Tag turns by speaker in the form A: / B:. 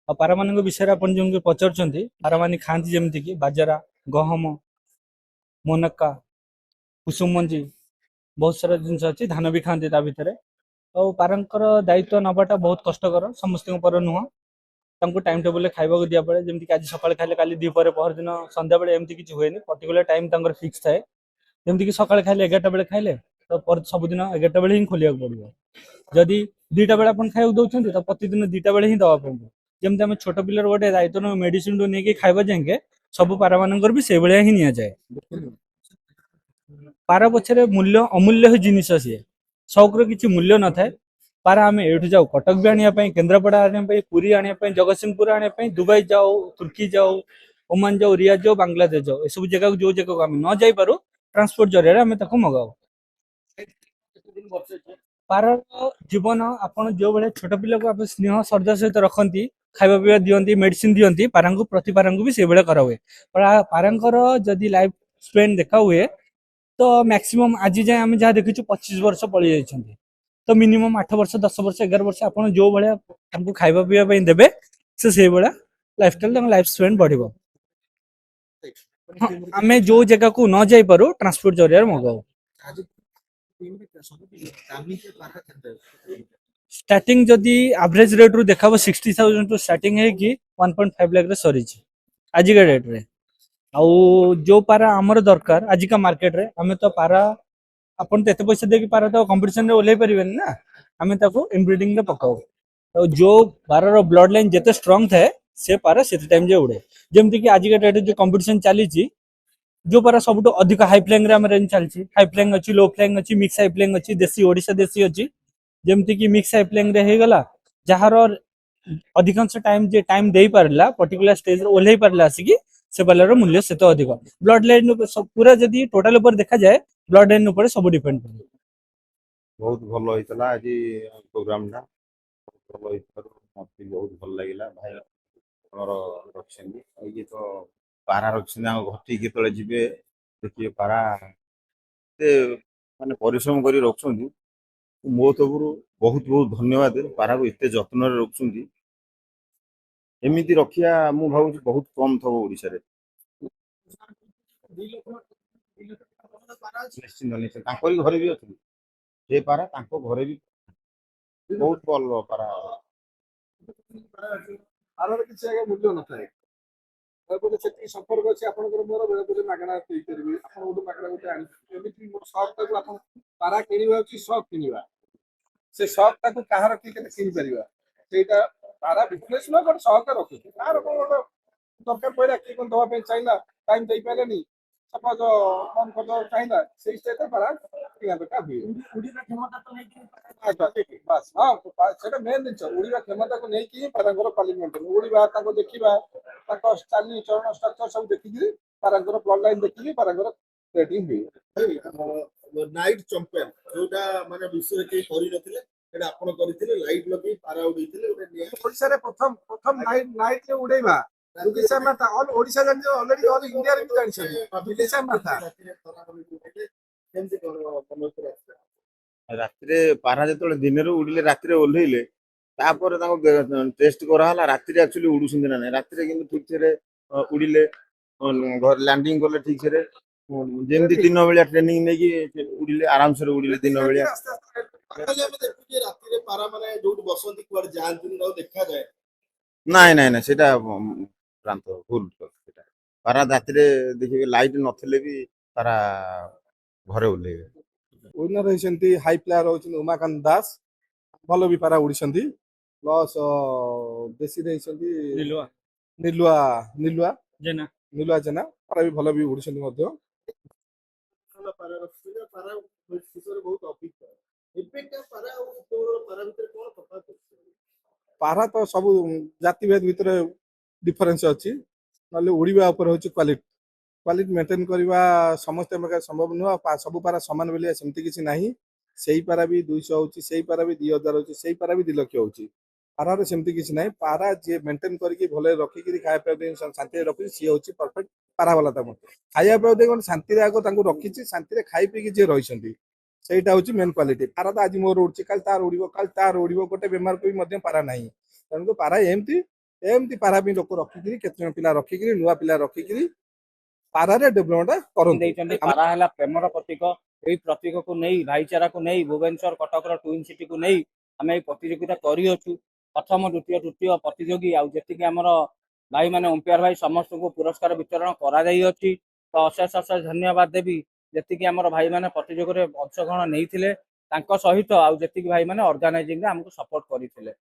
A: ଆଉ ପାରାମାନଙ୍କ ବିଷୟରେ ଆପଣ ଯେମିତି ପଚାରୁଛନ୍ତି, ପାରାମାନେ ଖାଆନ୍ତି ଯେମିତିକି ବାଜରା, ଗହମ, ମୋନକା, କୁସୁମ ମଞ୍ଜି, ବହୁତ ସାରା ଜିନିଷ ଅଛି। ଧାନ ବି ଖାଆନ୍ତି ତା ଭିତରେ। ଆଉ ପାରାଙ୍କର ଦାୟିତ୍ୱ ନେବାଟା ବହୁତ କଷ୍ଟକର, ସମସ୍ତଙ୍କ ପରେ ନୁହଁ। ତାଙ୍କୁ ଟାଇମ୍ ଟେବୁଲରେ ଖାଇବାକୁ ଦିଆ ପଡ଼େ। ଯେମିତିକି ଆଜି ସକାଳେ ଖାଇଲେ କାଲି ଦ୍ୱିପହରେ, ପହରଦିନ ସନ୍ଧ୍ୟାବେଳେ, ଏମିତି କିଛି ହୁଏନି। ପର୍ଟିକୁଲାର ଟାଇମ୍ ତାଙ୍କର ଫିକ୍ସ ଥାଏ। ଯେମିତିକି ସକାଳେ ଖାଇଲେ 11ଟା ବେଳେ ଖାଇଲେ, ତ ସବୁଦିନ 11ଟା ବେଳେ ହିଁ ଖୋଲିବାକୁ ପଡ଼ିବ। ଯଦି 2ଟା ବେଳେ ଆପଣ ଖାଇବାକୁ ଦଉଛନ୍ତି, ତ ପ୍ରତିଦିନ 2ଟା ବେଳେ ହିଁ ଦେବା ପଡ଼ିବ। ଯେମିତି ଆମେ ଛୋଟ ପିଲାର ଗୋଟେ ଦାୟିତ୍ୱ ନେଉ ମେଡିସିନଠୁ ନେଇକି ଖାଇବା ଯାଏଁ, ସବୁ ପାରାମାନଙ୍କର ବି ସେଇଭଳିଆ ହିଁ ନିଆଯାଏ। ପାରା ପଛରେ ମୂଲ୍ୟ ଅମୂଲ୍ୟ ଜିନିଷ ସିଏ, ସଉକର କିଛି ମୂଲ୍ୟ ନଥାଏ। ପାରା ଆମେ ଏଇଠୁ ଯାଉ କଟକ ବି ଆଣିବା ପାଇଁ, କେନ୍ଦ୍ରାପଡ଼ା ଆଣିବା ପାଇଁ, ପୁରୀ ଆଣିବା ପାଇଁ, ଜଗତସିଂହପୁର ଆଣିବା ପାଇଁ, ଦୁବାଇ ଯାଉ, ତୁର୍କୀ ଯାଉ, ଓମାନ ଯାଉ, ରିୟାଦ ଯାଉ, ବାଂଲାଦେଶ ଯାଉ। ଏସବୁ ଜାଗାକୁ ଯୋଉ ଜାଗାକୁ ଆମେ ନ ଯାଇପାରୁ, ଟ୍ରାନ୍ସପୋର୍ଟ ଜରିଆରେ ଆମେ ତାକୁ ମଗାଉ। ପାରାର ଜୀବନ, ଆପଣ ଯୋଉ ଭଳିଆ ଛୋଟ ପିଲାକୁ ଆପଣ ସ୍ନେହ ଶ୍ରଦ୍ଧା ସହିତ ରଖନ୍ତି, ଖାଇବା ପିଇବା ଦିଅନ୍ତି, ମେଡିସିନ ଦିଅନ୍ତି, ପାରାଙ୍କୁ ପ୍ରତି ପାରାଙ୍କୁ ବି ସେଇଭଳିଆ କରା ହୁଏ। ପାରାଙ୍କର ଯଦି ଲାଇଫ ସ୍ପେନ୍ ଦେଖା ହୁଏ, ତ ମ୍ୟାକ୍ସିମମ୍ ଆଜି ଯାଏଁ ଆମେ ଯାହା ଦେଖିଛୁ 25 ବର୍ଷ ପଳେଇ ଯାଇଛନ୍ତି। ତ ମିନିମମ୍ 8 ବର୍ଷ, 10 ବର୍ଷ, 11 ବର୍ଷ ଆପଣ ଯୋଉ ଭଳିଆ ତାଙ୍କୁ ଖାଇବା ପିଇବା ପାଇଁ ଦେବେ, ସେ ସେଇଭଳିଆ ଲାଇଫଷ୍ଟାଇଲ ତାଙ୍କ ଲାଇଫ ସ୍ପେନ୍ ବଢିବ। ହଁ, ଆମେ ଯୋଉ ଜାଗାକୁ ନ ଯାଇପାରୁ ଟ୍ରାନ୍ସପୋର୍ଟ ଜରିଆରେ ମଗାଉ। ଷ୍ଟାର୍ଟିଂ ଯଦି ଆଭରେଜ ରେଟ୍ ରୁ ଦେଖାବ 60,000 ଟୁ ଷ୍ଟାର୍ଟିଂ ହେଇକି 1.5 ଲାଖରେ ସରିଛି ଆଜିକା ଡେଟ୍ରେ। ଆଉ ଯୋଉ ପାରା ଆମର ଦରକାର ଆଜିକା ମାର୍କେଟରେ, ଆମେ ତ ପାରା, ଆପଣ ତ ଏତେ ପଇସା ଦେଇକି ପାରା ତ କମ୍ପିଟିସନରେ ଓହ୍ଲେଇ ପାରିବେନି ନା। ଆମେ ତାକୁ ଇନବ୍ରିଡିଂରେ ପକାଉ। ଆଉ ଯୋଉ ପାରାର ବ୍ଲଡ ଲାଇନ୍ ଯେତେ ଷ୍ଟ୍ରଙ୍ଗ ଥାଏ, ସେ ପାରା ସେତେ ଟାଇମ୍ ଯାଏ ଉଡ଼େ। ଯେମିତିକି ଆଜିକା ଡେଟ୍ରେ ଯୋଉ କମ୍ପିଟିସନ ଚାଲିଛି, ଯୋଉ ପାରା ସବୁଠୁ ଅଧିକ ହାଇ ଫ୍ଲାଇଙ୍ଗ ରେ ଆମ ରେଞ୍ଜ ଚାଲିଛି, ହାଇ ଫ୍ଲାଇଙ୍ଗ ଅଛି, ଲୋ ଫ୍ଲାଇଙ୍ଗ ଅଛି, ମିକ୍ସ ହାଇ ଫ୍ଲାଇଙ୍ଗ ଅଛି, ଦେଶୀ ଓଡିଶା ଦେଶୀ ଅଛି। ଯେମିତିକି ମିକ୍ସ ହାଇ ଫ୍ଲାଇଙ୍ଗ ରେ ହେଇଗଲା, ଯାହାର ଅଧିକାଂଶ ଟାଇମ୍ ଯେ ଟାଇମ୍ ଦେଇପାରିଲା, ପର୍ଟିକୁଲାର ଷ୍ଟେଜରେ ଓହ୍ଲେଇ ପାରିଲା ଆସିକି, ସେ ପାଲାର ମୂଲ୍ୟ ସେତେ ଅଧିକ। ବ୍ଲଡ ଲାଇନ୍ ପୁରା ଯଦି ଟୋଟାଲ ଉପରେ ଦେଖାଯାଏ, ବ୍ଲଡ ଲାଇନ୍ ଉପରେ ସବୁ ଡିପେଣ୍ଡ କରେ।
B: ବହୁତ ଭଲ ହେଇଥିଲା ଆଜି ପ୍ରୋଗ୍ରାମଟା। ଭଲ ହେଇଥିବାରୁ ମତେ ବହୁତ ଭଲ ଲାଗିଲା। ଭାଇ ଆମର ରଖିଛନ୍ତି, ଇଏ ତ ପାରା ରଖିଛନ୍ତି, ଆମ ଘରଠିକି କେତେବେଳେ ଯିବେ ଦେଖିବେ ପାରା ଏତେ ମାନେ ପରିଶ୍ରମ କରି ରଖୁଛନ୍ତି। ମୋ ତରଫରୁ ବହୁତ ବହୁତ ଧନ୍ୟବାଦ। ପାରାକୁ ଏତେ ଯତ୍ନରେ ରଖୁଛନ୍ତି, ଏମିତି ରଖିବା ମୁଁ ଭାବୁଛି ବହୁତ କମ ଥବ ଓଡ଼ିଶାରେ। ନିଶ୍ଚିନ୍ତ ନିଶ୍ଚିନ୍ତ, ତାଙ୍କରି ଘରେ ବି ଅଛନ୍ତି ସେ ପାରା, ତାଙ୍କ ଘରେ ବି ବହୁତ ଭଲ ପାରା।
C: ଆର କିଛି ଆଜ୍ଞା ମୂଲ୍ୟ ନଥାଏ। ବେଳେବେଳେ ସେତିକି ସମ୍ପର୍କ ଅଛି ଆପଣଙ୍କର ମୋର, ବେଳେବେଳେ ମାଗଣା ଦେଇପାରିବି, ଆପଣ ଗୋଟେ ମାଗଣା ଗୋଟେ ଆଣିପାରିବେ। ଏମିତି ମୋ ସକଟାକୁ ଆପଣ ପାରା କିଣିବା ହେଉଛି ସକ୍ କିଣିବା, ସେ ସକଟାକୁ କାହାର କିଏ କେତେ କିଣିପାରିବା, ସେଇଟା ପାରା ବିଜନେସ୍ ନୁହଁ, ଗୋଟେ ସକ୍ ରଖୁଛି। କାହାର କଣ ଗୋଟେ ଦରକାର ପଇଲା, କିଏ କଣ ଦେବା ପାଇଁ ଚାହିଁଲା, ଟାଇମ୍ ଦେଇପାରିଲେନି, ସପୋଜ କଣ କରିଦେବା ଚାହିଁଲା, ସେଇ ଷ୍ଟେଜରେ ପାରା କିଣା ବିକା ହୁଏ। ବାସ୍, ହଁ, ସେଇଟା ମେନ୍ ଜିନିଷ। ଉଡ଼ିବା କ୍ଷମତାକୁ ନେଇକି ହିଁ ପାରାଙ୍କର କ୍ୱାଲିଟି ମେଣ୍ଟେନ୍। ଉଡ଼ିବା, ତାଙ୍କୁ ଦେଖିବା, ତାଙ୍କ ଚାଲି ଚଳନ ଷ୍ଟ୍ରକ୍ଚର ସବୁ ଦେଖିକିରି ପାରାଙ୍କର ବ୍ଲଡ ଲାଇନ୍ ଦେଖିକି ପାରାଙ୍କର ରେଟିଂ ହୁଏ। ନାଇଟ୍ ଚମ୍ପିୟନ ଯୋଉଟା ମାନେ ବିଶ୍ୱରେ କେହି କରିନଥିଲେ, ସେଇଟା ଆପଣ କରିଥିଲେ। ଲାଇଟ୍ ଲଗେଇ ପାରା ଉଡେଇଥିଲେ। ଓଡ଼ିଶାରେ ପ୍ରଥମ ପ୍ରଥମ ନାଇଟ୍ ରେ ଉଡେଇବା ବିଦିଶା ମାତା ଅଲ୍ ଓଡ଼ିଶା ଜାଣିଛ, ଅଲରେଡି ଅଲ୍ ଇଣ୍ଡିଆରେ ବି ଜାଣିଛନ୍ତି ବିଦିଶା ମାତା।
B: ରାତିରେ ପାରା ଯେତେବେଳେ ଦିନରେ ଉଡ଼ିଲେ, ରାତିରେ ଓହ୍ଲେଇଲେ, ତାପରେ ତାଙ୍କୁ ଟେଷ୍ଟ କରାହେଲା ରାତିରେ ଆକ୍ଚୁଆଲି ଉଡୁଛନ୍ତି ନା ନାହିଁ। ରାତିରେ କିନ୍ତୁ ଠିକ ସେରେ ଉଡ଼ିଲେ, ଘରେ ଲ୍ୟାଣ୍ଡିଂ କଲେ ଠିକ ସେରେ, ଯେମିତି ଦିନ ବେଳିଆ ଟ୍ରେନିଂ ନେଇକି ଉଡ଼ିଲେ, ଆରାମସରେ ଉଡ଼ିଲେ ଦିନ ବେଳିଆ।
C: ରାତିରେ ପାରା ମାନେ ଯୋଉଠି ବସନ୍ତି କୁଆଡେ ଯାଆନ୍ତିନି, ତାକୁ ଦେଖାଯାଏ।
B: ନାଇଁ ନାଇଁ ନାଇଁ, ସେଇଟା ଭ୍ରାନ୍ତ, ଭୁଲ ସେଟା। ପାରା ରାତିରେ ଦେଖିବେ, ଲାଇଟ୍ ନଥିଲେ ବି ପାରା ଘରେ ଓହ୍ଲେଇବେ।
C: ୱିନର ହେଇଛନ୍ତି ହାଇ ପ୍ଲେୟାର ହଉଛନ୍ତି ଉମାକାନ୍ତ ଦାସ, ଭଲ ବି ପାରା ଉଡ଼ିଛନ୍ତି। ପ୍ଲସ୍ ଦେଶୀରେ ହେଇଛନ୍ତି
A: ନିଲୁଆ
C: ନିଲୁଆ ନିଲୁଆ
A: ଜେନା।
C: ନିଲୁଆ ଜେନା, ପାରା ବି ଭଲ ବି ଉଡ଼ିଛନ୍ତି ମଧ୍ୟ। ପାରା ତ ସବୁ ଜାତି ଭେଦ ଭିତରେ ଡିଫରେନ୍ସ ଅଛି, ନହେଲେ ଉଡ଼ିବା ଉପରେ ହଉଛି କ୍ୱାଲିଟି। କ୍ୱାଲିଟି ମେଣ୍ଟେନ୍ କରିବା ସମସ୍ତେ ସମ୍ଭବ ନୁହଁ। ସବୁ ପାରା ସମାନ ବୋଲି ସେମିତି କିଛି ନାହିଁ। ସେଇ ପାରା ବି 200 ହଉଛି, ସେଇ ପାରା ବି 2000 ହଉଛି, ସେଇ ପାରା ବି 2 ଲକ୍ଷ ହଉଛି। ପାରାରେ ସେମିତି କିଛି ନାହିଁ। ପାରା ଯିଏ ମେଣ୍ଟେନ୍ କରିକି ଭଲରେ ରଖିକିରି ଖାଇବା ପିଇବା ଦେଇ ଶାନ୍ତିରେ ରଖୁଛି, ସିଏ ହଉଛି ପରଫେକ୍ଟ ପାରା ବାଲା। ତାକୁ ଖାଇବା ପିଇବା ଦେଇ କଣ ଶାନ୍ତିରେ ଆଗ ତାଙ୍କୁ ରଖିଛି, ଶାନ୍ତିରେ ଖାଇ ପିଇକି ଯିଏ ରହିଛନ୍ତି, ସେଇଟା ହଉଛି ମେନ୍ କ୍ୱାଲିଟି। ପାରା ତ ଆଜି ମୋର ଉଡୁଛି, କାଲି ତାର ଉଡ଼ିବ, କାଲି ତାର ଉଡ଼ିବ, ଗୋଟେ ବେମାରକୁ ବି ମଧ୍ୟ ପାରା ନାହିଁ। ତେଣୁ ପାରା ଏମିତି ଏମିତି ପାରା ପାଇଁ ଲୋକ ରଖିକିରି କେତେ ଜଣ ପିଲା ରଖିକିରି ନୂଆ ପିଲା ରଖିକିରି ପାରାରେ ଡେଭଲପମେଣ୍ଟ କରନ୍ତି।
D: ଦେଇଛନ୍ତି। ପାରା ହେଲା ପ୍ରେମର ପ୍ରତୀକ। ଏଇ ପ୍ରତୀକକୁ ନେଇ ଭାଇଚାରାକୁ ନେଇ ଭୁବନେଶ୍ୱର କଟକର ଟୁଇନ୍ ସିଟିକୁ ନେଇ ଆମେ ଏଇ ପ୍ରତିଯୋଗିତା କରିଅଛୁ। ପ୍ରଥମ ଦ୍ୱିତୀୟ ତୃତୀୟ ପ୍ରତିଯୋଗୀ ଆଉ ଯେତିକି ଆମର ଭାଇମାନେ ଅମ୍ପାୟାର ଭାଇ ସମସ୍ତଙ୍କୁ ପୁରସ୍କାର ବିତରଣ କରାଯାଇଅଛି। ତ ଅଶେଷ ଅଶେଷ ଧନ୍ୟବାଦ ଦେବି ଯେତିକି ଆମର ଭାଇମାନେ ପ୍ରତିଯୋଗିତାରେ ଅଂଶଗ୍ରହଣ ନେଇଥିଲେ ତାଙ୍କ ସହିତ ଆଉ ଯେତିକି ଭାଇମାନେ ଅର୍ଗାନାଇଜିଂରେ ଆମକୁ ସପୋର୍ଟ କରିଥିଲେ।